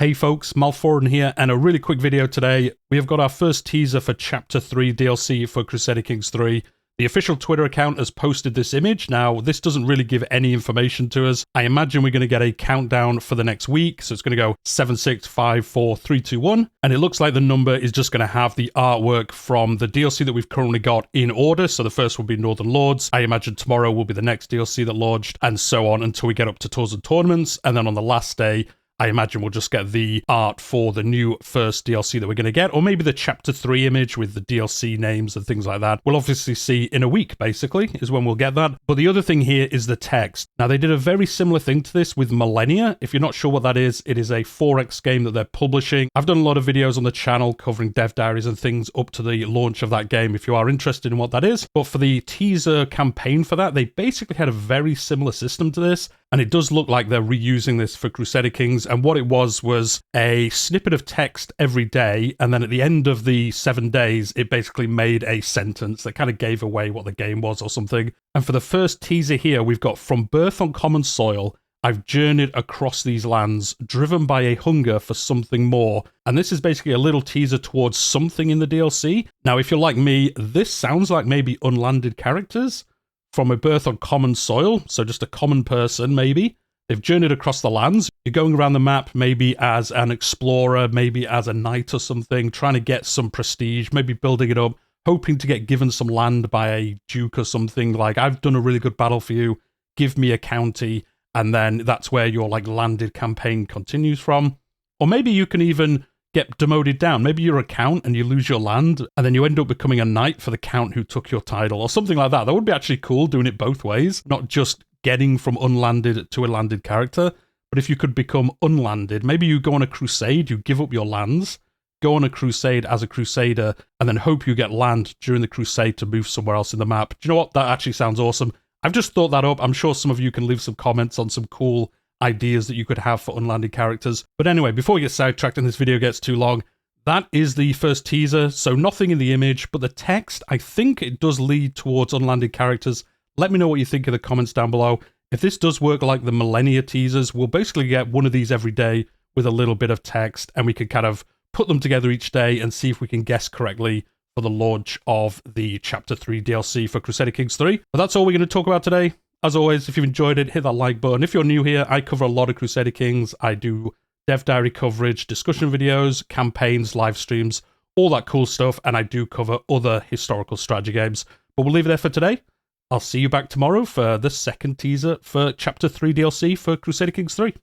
Hey folks, Malforian here, and a really quick video today. We have got our first teaser for Chapter 3 DLC for Crusader Kings 3. The official Twitter account has posted this image. Now, this doesn't really give any information to us. I imagine we're going to get a countdown for the next week, so it's going to go 7, 6, 5, 4, 3, 2, 1. And it looks like the number is just going to have the artwork from the DLC that we've currently got in order. So the first will be Northern Lords. I imagine tomorrow will be the next DLC that launched, and so on until we get up to Tours and Tournaments. And then on the last day, I imagine we'll just get the art for the new first DLC that we're going to get, or maybe the Chapter 3 image with the DLC names and things like that. We'll obviously see in a week, basically, is when we'll get that. But the other thing here is the text. Now, they did a very similar thing to this with Millennia. If you're not sure what that is, it is a 4X game that they're publishing. I've done a lot of videos on the channel covering dev diaries and things up to the launch of that game if you are interested in what that is. But for the teaser campaign for that, they basically had a very similar system to this. And it does look like they're reusing this for Crusader Kings. And what it was a snippet of text every day. And then at the end of the 7 days, it basically made a sentence that kind of gave away what the game was or something. And for the first teaser here, we've got from birth on common soil, I've journeyed across these lands, driven by a hunger for something more. And this is basically a little teaser towards something in the DLC. Now, if you're like me, this sounds like maybe unlanded characters. From a birth on common soil, so just a common person maybe. They've journeyed across the lands. You're going around the map maybe as an explorer, maybe as a knight or something, trying to get some prestige, maybe building it up, hoping to get given some land by a duke or something, like, I've done a really good battle for you, give me a county, and then that's where your like landed campaign continues from. Or maybe you can even get demoted down. Maybe you're a count and you lose your land, and then you end up becoming a knight for the count who took your title, or something like that. That would be actually cool, doing it both ways, not just getting from unlanded to a landed character, but if you could become unlanded, maybe you go on a crusade, you give up your lands, go on a crusade as a crusader, and then hope you get land during the crusade to move somewhere else in the map. Do you know what? That actually sounds awesome. I've just thought that up. I'm sure some of you can leave some comments on some cool ideas that you could have for unlanded characters. But anyway, before we get sidetracked and this video gets too long, that is the first teaser, so nothing in the image, but the text, I think it does lead towards unlanded characters. Let me know what you think in the comments down below. If this does work like the Millennia teasers, we'll basically get one of these every day with a little bit of text, and we can kind of put them together each day and see if we can guess correctly for the launch of the Chapter 3 DLC for Crusader Kings 3. But that's all we're going to talk about today. As always, if you've enjoyed it, hit that like button. If you're new here, I cover a lot of Crusader Kings. I do dev diary coverage, discussion videos, campaigns, live streams, all that cool stuff, and I do cover other historical strategy games. But we'll leave it there for today. I'll see you back tomorrow for the second teaser for Chapter 3 DLC for Crusader Kings 3.